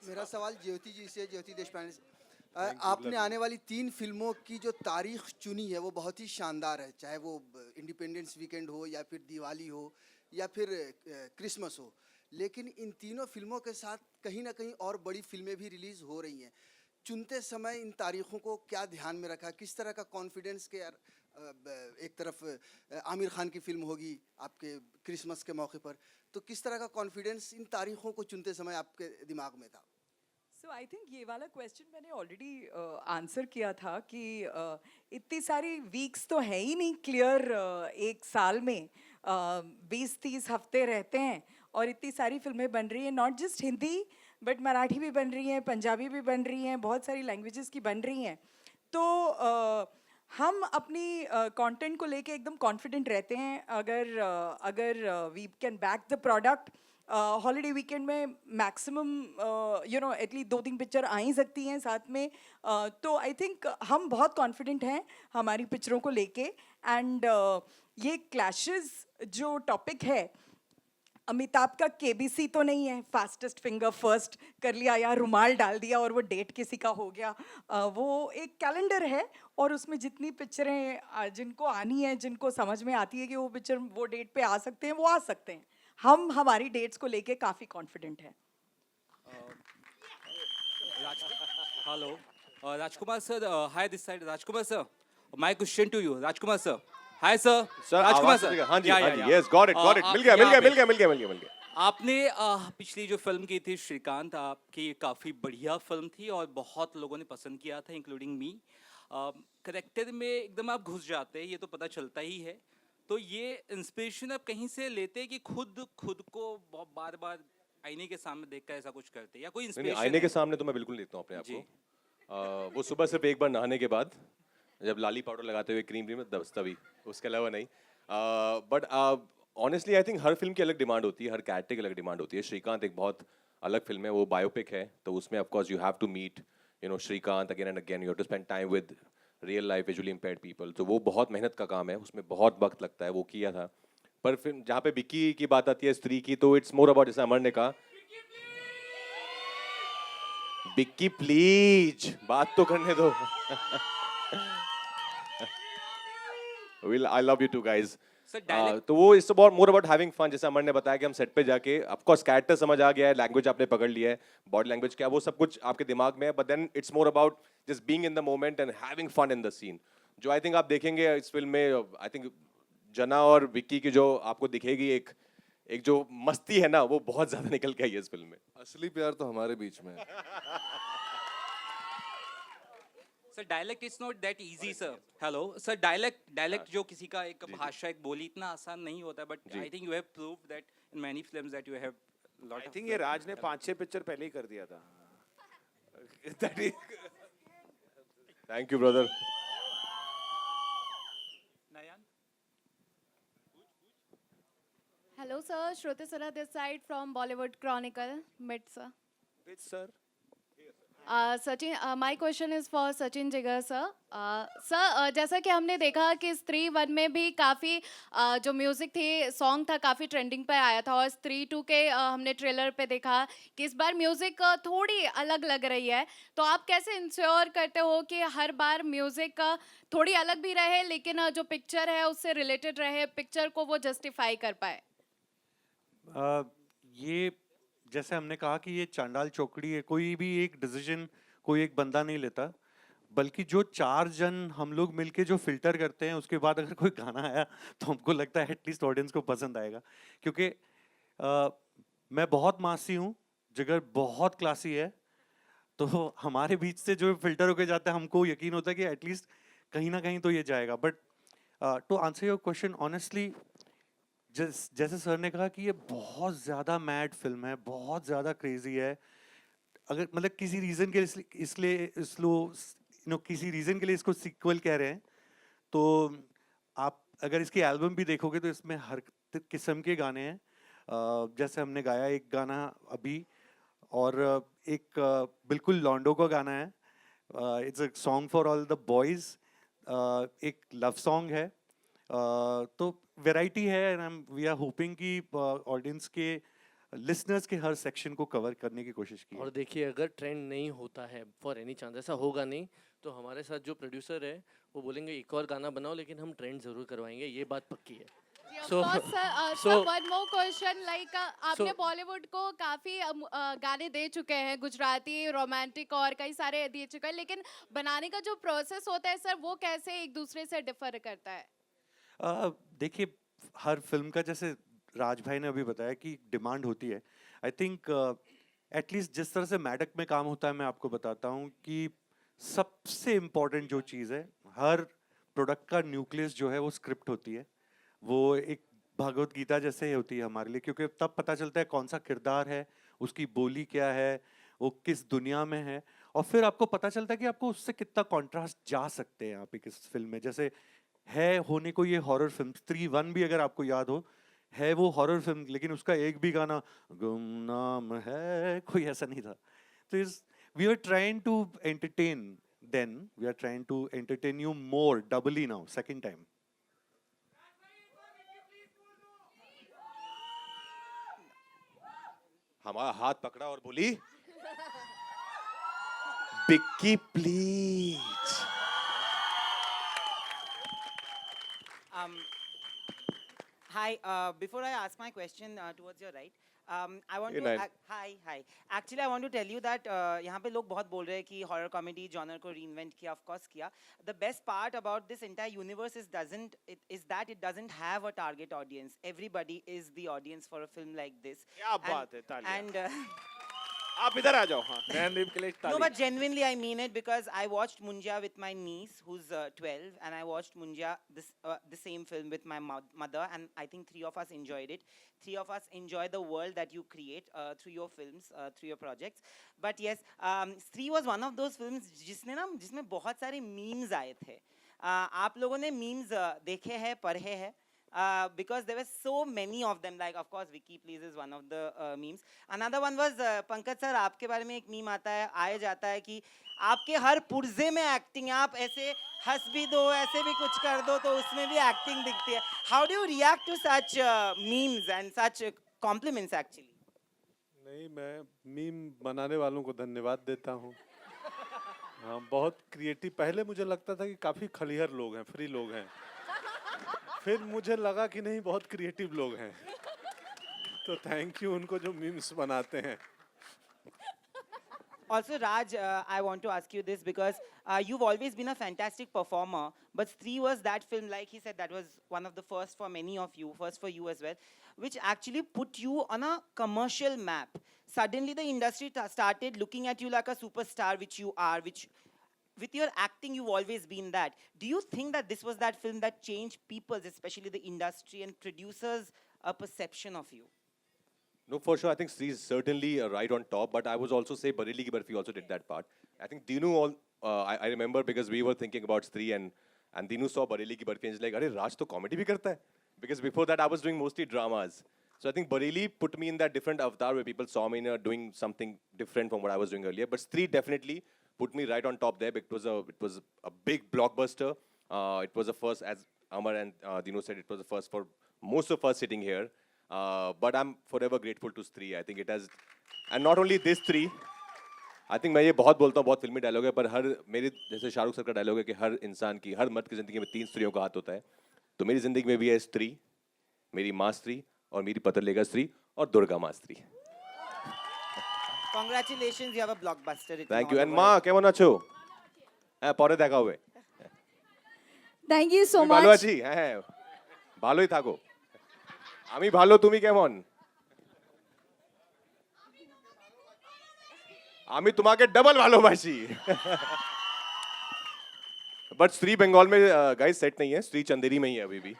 मेरा सवाल ज्योति जी से, ज्योति देशपांडे से। Thank you, आपने love you. आने वाली 3 फिल्मों की जो तारीख चुनी है वो बहुत ही शानदार है, चाहे वो इंडिपेंडेंस वीकेंड हो या फिर दिवाली हो या फिर क्रिसमस हो। लेकिन इन तीनों फिल्मों के साथ कहीं ना कहीं और बड़ी फिल्में भी रिलीज हो रही हैं। चुनते समय इन तारीखों को क्या ध्यान में रखा, किस तरह का कॉन्फिडेंस के यार एक तरफ आमिर खान की फिल्म होगी आपके क्रिसमस के मौके पर, तो किस तरह का कॉन्फिडेंस इन तारीखों को चुनते समय आपके दिमाग में था? सो आई थिंक ये वाला क्वेश्चन मैंने ऑलरेडी आंसर किया था कि इतनी सारी वीक्स तो है ही नहीं क्लियर एक साल में, 20-30 हफ्ते रहते हैं और इतनी सारी फिल्में बन रही हैं, not just Hindi but Marathi भी बन रही हैं, पंजाबी भी बन रही हैं, बहुत सारी लैंग्वेजेस की बन रही हैं। तो हम अपनी कंटेंट को लेके एकदम कॉन्फिडेंट रहते हैं। अगर we can back the product, holiday weekend में मैक्सिमम एटलीस्ट 2-3 पिक्चर आ ही सकती हैं साथ में। तो आई थिंक हम बहुत कॉन्फिडेंट हैं हमारी पिक्चरों को लेके। एंड ये क्लैशेस जो टॉपिक है, अमिताभ का केबीसी तो नहीं है, फास्टेस्ट फिंगर फर्स्ट कर लिया या रुमाल डाल दिया और वो डेट किसी का हो गया। वो एक कैलेंडर है और उसमें जितनी पिक्चरें जिनको आनी है, जिनको समझ में आती है कि वो पिक्चर वो डेट पे आ सकते हैं, वो आ सकते हैं। हम हमारी डेट्स को लेके काफ़ी कॉन्फिडेंट हैं। Hello, Rajkumar sir. Hi, this side Rajkumar sir. My question to you, Rajkumar sir. Hi sir. Sir Rajkumar आवाज sir. सुनिएगा। हाँ जी, Yeah, हाँ yeah, जी, yeah. यस गॉट इट आप मिल गया मिल यहाँ गया पे- मिल गया मिल गया मिल गया मिल गया। आपने पिछली जो फिल्म की थी श्रीकांत, आपकी काफ़ी बढ़िया फिल्म थी और बहुत लोगों ने पसंद किया था, इंक्लूडिंग मी। करेक्टर में एकदम आप घुस जाते हैं, ये तो पता चलता ही है। तो ये इंस्पिरेशन आप कहीं से लेते हैं कि खुद को बहुत बार बार आईने के सामने देखकर ऐसा कुछ करते हैं, या कोई नहीं, इंस्पिरेशन आईने के सामने तो मैं बिल्कुल देखता हूँ अपने आप जी। को। वो सुबह सिर्फ एक बार नहाने के बाद, जब लाली पाउडर लगाते हुए क्रीम में तभी, उसके अलावा नहीं। But honestly I think her film की अलग डिमांड होती है, हर कैरेक्टर की अलग डिमांड होती है। श्रीकांत एक बहुत अलग फिल्म है, वो बायोपिक है, तो उसमें of course you have to meet Srikanth again and again, you have to spend time with real life visually impaired people. तो वो बहुत मेहनत का काम है, उसमें बहुत वक्त लगता है, वो किया था। पर फिर जहाँ पे विक्की की बात आती है, स्त्री की, तो इट्स मोर अबाउट, जैसे अमर ने कहा, विक्की प्लीज बात तो करने दो। I love you too guys. Sir, dialect- तो वो it's about more about having fun. जैसे अमर ने बताया कि हम सेट पे जाके ऑफ कोर्स कैरेक्टर समझ आ गया है, लैंग्वेज आपने पकड़ लिया है, बॉडी लैंग्वेज क्या, वो सब कुछ आपके दिमाग में है, but then it's more about just being in the moment and having fun in the scene. जो आई थिंक आप देखेंगे इस फिल्म में, आई थिंक जना और विक्की की जो आपको दिखेगी एक जो मस्ती है ना, वो बहुत ज्यादा निकल के आई है इस फिल्म में। असली प्यार तो हमारे बीच में है। Sir dialect is not that easy sir. Hello sir, dialect जो किसी का एक भाषा, एक बोली इतना आसान नहीं होता, but I think you have proved that in many films that you have lot. I think ये राज ने 5-6 पिक्चर पहले ही कर दिया था। That is- thank you brother. Nayan. Hello, sir. Shruti Sara this side from Bollywood Chronicle. Mid, sir. Which sir? Sachin, my question is for Sachin Jigar, sir. Sir, जैसा कि हमने देखा कि स्त्री 1 में भी काफ़ी जो म्यूज़िक थी, सॉन्ग था, काफ़ी ट्रेंडिंग पे आया था, और स्त्री 2 के हमने ट्रेलर पे देखा कि इस बार म्यूज़िक थोड़ी अलग लग रही है। तो आप कैसे इंश्योर करते हो कि हर बार म्यूज़िक थोड़ी अलग भी रहे, लेकिन जो पिक्चर है उससे रिलेटेड रहे, पिक्चर को वो जस्टिफाई कर पाए? ये जैसे हमने कहा कि ये चांडाल चौकड़ी है, कोई भी एक डिसीजन कोई एक बंदा नहीं लेता, बल्कि जो 4 जन हम लोग मिलके जो फिल्टर करते हैं, उसके बाद अगर कोई गाना आया तो हमको लगता है एटलीस्ट ऑडियंस को पसंद आएगा। क्योंकि मैं बहुत मासी हूँ, जिगर बहुत क्लासी है, तो हमारे बीच से जो फिल्टर होके जाता है, हमको यकीन होता है कि एटलीस्ट कहीं ना कहीं तो ये जाएगा। But to answer your question honestly, जैसे सर ने कहा कि ये बहुत ज़्यादा मैड फिल्म है, बहुत ज़्यादा क्रेजी है। अगर मतलब किसी रीज़न के किसी रीज़न के लिए इसको सीक्वल कह रहे हैं, तो आप अगर इसकी एल्बम भी देखोगे तो इसमें हर किस्म के गाने हैं। जैसे हमने गाया एक गाना अभी, और एक बिल्कुल लॉन्डो का गाना है, it's a song for all the boys, एक लव सॉन्ग है। तो वैरायटी है, एंड वी आर होपिंग कि ऑडियंस के लिसनर्स के हर सेक्शन को कवर करने की कोशिश की है। और देखिए अगर ट्रेंड नहीं होता है फॉर एनी चांस, ऐसा होगा नहीं, तो हमारे साथ जो प्रोड्यूसर है वो बोलेंगे एक और गाना बनाओ लेकिन हम ट्रेंड ज़रूर करवाएंगे, ये बात पक्की है। So- sir one more question, like आपने So- बॉलीवुड को काफी गाने दे चुके हैं, गुजराती, रोमांटिक और कई सारे दे चुके हैं, लेकिन बनाने का जो प्रोसेस होता है सर, वो कैसे एक दूसरे से डिफर करता है? देखिए हर फिल्म का, जैसे राज भाई ने अभी बताया कि डिमांड होती है। आई थिंक एटलीस्ट जिस तरह से मैडक में काम होता है, मैं आपको बताता हूँ कि सबसे इम्पोर्टेंट जो चीज़ है, हर प्रोडक्ट का न्यूक्लियस जो है वो स्क्रिप्ट होती है। वो एक भगवत गीता जैसे ही होती है हमारे लिए, क्योंकि तब पता चलता है कौन सा किरदार है, उसकी बोली क्या है, वो किस दुनिया में है, और फिर आपको पता चलता है कि आपको उससे कितना कॉन्ट्रास्ट जा सकते हैं आप एक इस फिल्म में। जैसे है होने को ये हॉरर फिल्म, स्त्री 1 भी अगर आपको याद हो, है वो हॉरर फिल्म, लेकिन उसका एक भी गाना गुमनाम है कोई ऐसा नहीं था। तो इस we are trying to entertain, then we are trying to entertain you more, doubly now, second time. हमारा हाथ पकड़ा और बोली Bikki please. Hi, before I ask my question towards your right, I want Hey, to Nayan. hi. Actually, I want to tell you that यहाँ पे लोग बहुत बोल रहे हैं कि horror comedy genre को reinvent किया, of course किया. The best part about this entire universe is that it doesn't have a target audience. Everybody is the audience for a film like this. क्या And- बात है, तालियां। And आप इधर आ जाओ। हाँ, नैनदीप के लिए no, ताली। but genuinely I mean it, because I watched Munja with my niece who's 12, and I watched Munja the same film with my mother, and I think three of us enjoyed it. Three of us enjoy the world that you create through your films, through your projects. But yes, Stree was one of those films जिसमें बहुत सारे memes आए थे. आप लोगों ने memes देखे हैं, पढ़े हैं? Because there were so many of them, like of course Vicky Please is one of the memes. Another one was Pankaj sir, आपके बारे में एक मीम आता है, आया जाता है कि आपके हर पुर्जे में एक्टिंग, आप ऐसे हंस भी दो, ऐसे भी कुछ कर दो तो उसमें भी एक्टिंग दिखती है. How do you react to such memes and such compliments actually? नहीं, मैं मीम बनाने वालों को धन्यवाद देता हूँ। हाँ, बहुत क्रिएटिव। पहले मुझे लगता था कि काफी खलिहर लोग हैं, फ्री लोग हैं, फिर मुझे लगा कि नहीं, बहुत क्रिएटिव लोग हैं। तो थैंक यू उनको जो मीम्स बनाते हैं। Also, Raj, I want to ask you this because you've always been a fantastic performer, but Stree was that film, like he said, that was one of the first for many of you, first for you as well, which actually put you on a commercial map. Suddenly, the industry started looking at you like a superstar, which you are, which with your acting, you've always been that. Do you think that this was that film that changed people's, especially the industry and producers, perception of you? No, for sure. I think Sri is certainly right on top, but I was also say Bareilly Ki Barfi also did that part. I think Dinu I remember because we were thinking about Sri and Dinu saw Bareilly Ki Barfi and he's like, "Arey Raj to comedy bhi karta hai." Because before that I was doing mostly dramas. So I think Bareilly put me in that different avatar where people saw me doing something different from what I was doing earlier. But Sri definitely put me right on top there because it was a big blockbuster. It was the first, as Amar and Dinu said, it was the first for most of us sitting here. But I'm forever grateful to Stree. I think it has, and not only this Stree. I think मैं ये बहुत बोलता हूँ, बहुत फिल्मी dialogue है, पर हर मेरे जैसे शाहरुख सर का डायलॉग है कि हर इंसान की, हर मर्द की जिंदगी में 3 स्त्रियों का हाथ होता है. तो मेरी जिंदगी में भी है स्त्री, मेरी माँ स्त्री और मेरी पतरलेगा स्त्री और दुर्गा माँ स्त्री. Congratulations, you have a blockbuster. written Thank all you. And over মা it. কেমন আছো? হ্যাঁ পরে দেখা হবে. Thank you so তুমি ভালো much. আছি? হ্যাঁ ভালোই থাকো. আমি ভালো, তুমি কেমন? আমি তোমাকে ডবল ভালোবাসি. बट स्त्री बंगाल में गाइस सेट नहीं है, स्त्री चंदेरी में ही है अभी भी.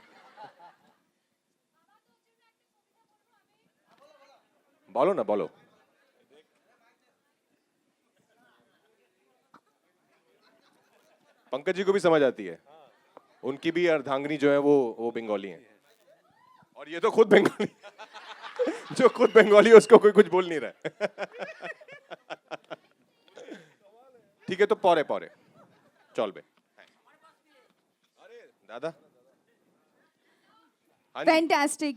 बोलो ना, बोलो. पंकज जी को भी समझ आती है. उनकी भी अर्धांगिनी जो है वो बंगाली है. और ये तो खुद बंगाली. जो खुद बंगाली है उसको कोई कुछ बोल नहीं रहा है. ठीक है तो पौरे पौरे चल बे. अरे दादा हाँ जी. Fantastic.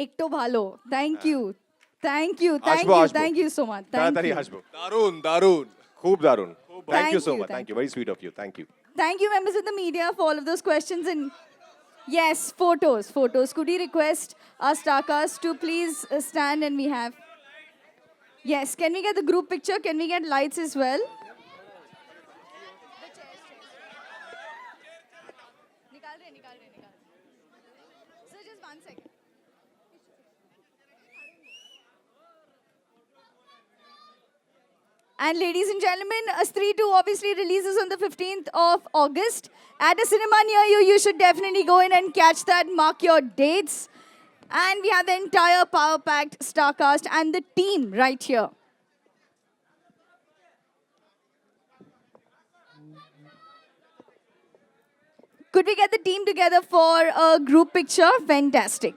একটু ভালো থ্যাংক ইউ থ্যাংক ইউ হাসবো, হাসবো। Thank you so much thank তাড়াতাড়ি ইউ হাসবো। দারুণ, দারুণ, খুব দারুণ। Thank you Thank so you, much, thank thank you, very sweet of you, thank you. Thank you, members of the media, for all of those questions. And yes, photos, photos. Could we request our star cast to please stand and we have. Yes, can we get the group picture? Can we get lights as well? Sir, just 1 second. And ladies and gentlemen, Stree 2 obviously releases on the 15th of August. At a cinema near you, you should definitely go in and catch that. Mark your dates. And we have the entire power-packed star cast and the team right here. Could we get the team together for a group picture? Fantastic.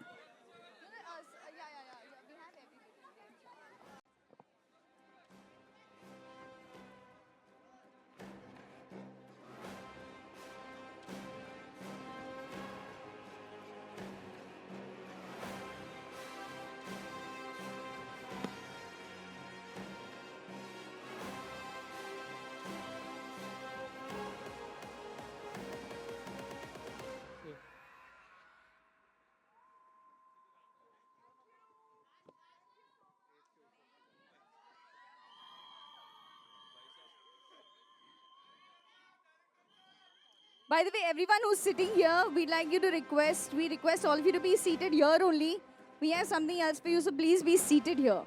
By the way, everyone who's sitting here, we request all of you to be seated here only. We have something else for you, so please be seated here.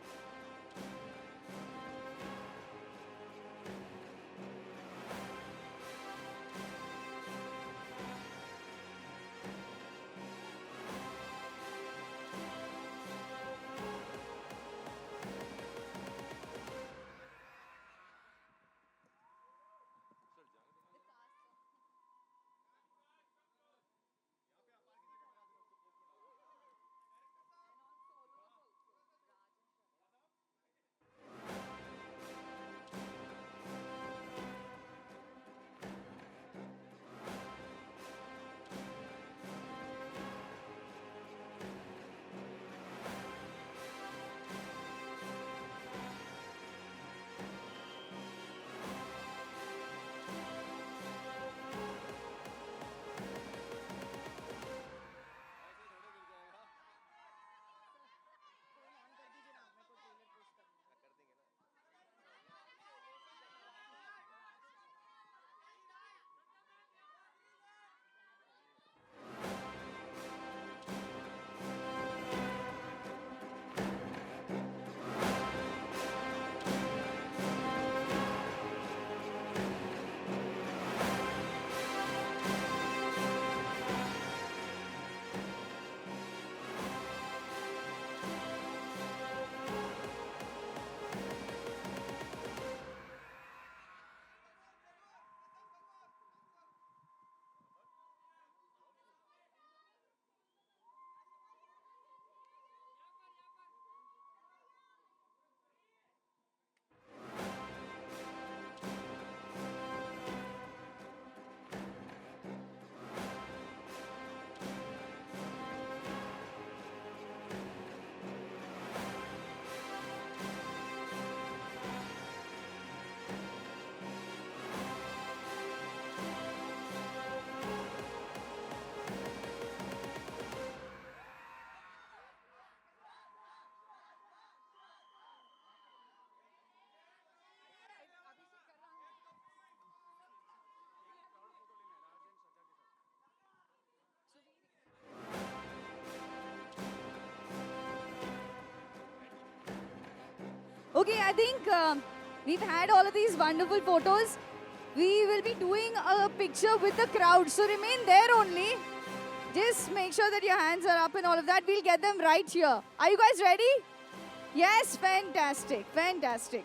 Okay, I think we've had all of these wonderful photos. We will be doing a picture with the crowd, so remain there only. Just make sure that your hands are up and all of that. We'll get them right here. Are you guys ready? Yes, fantastic, fantastic.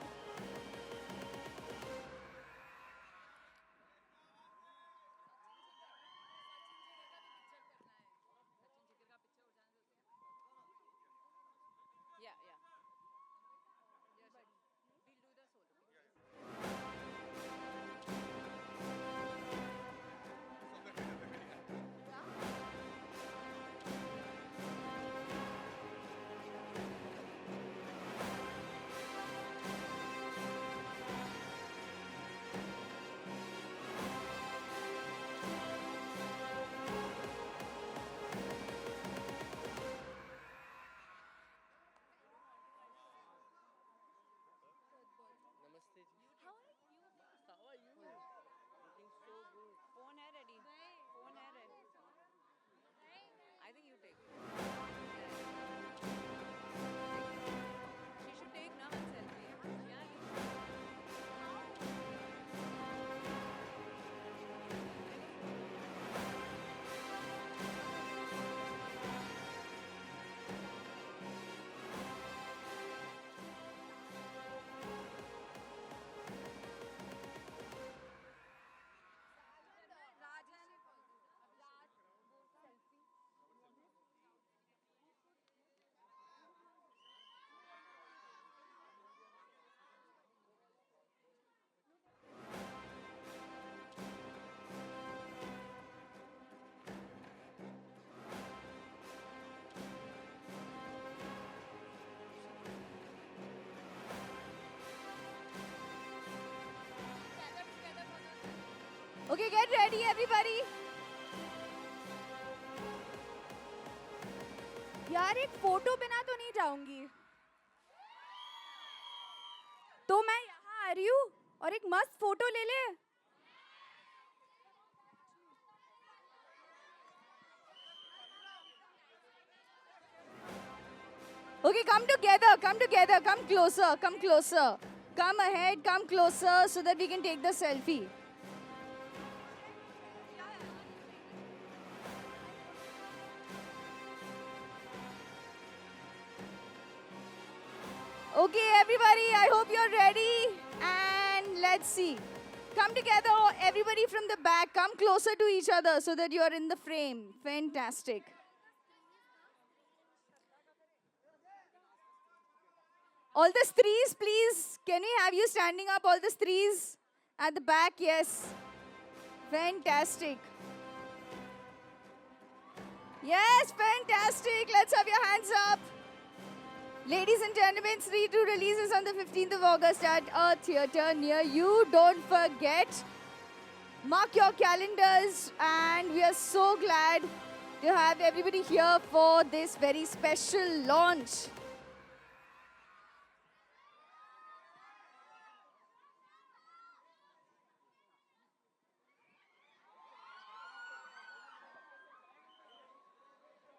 Okay, get ready, everybody. यार एक photo बिना तो नहीं जाऊंगी, तो मैं यहाँ आ रही हूँ और एक मस्त फोटो ले ले. Okay, come together, come closer. Come ahead, come closer so that we can take the selfie. Okay, everybody, I hope you're ready. And let's see. Come together, everybody from the back. Come closer to each other so that you're in the frame. Fantastic. All the threes, please. Can we have you standing up, all the threes? At the back, yes. Fantastic. Yes, fantastic. Let's have your hands up. Ladies and gentlemen, Sri 2 releases on the 15th of August at a theatre near you. Don't forget. Mark your calendars, and we are so glad to have everybody here for this very special launch.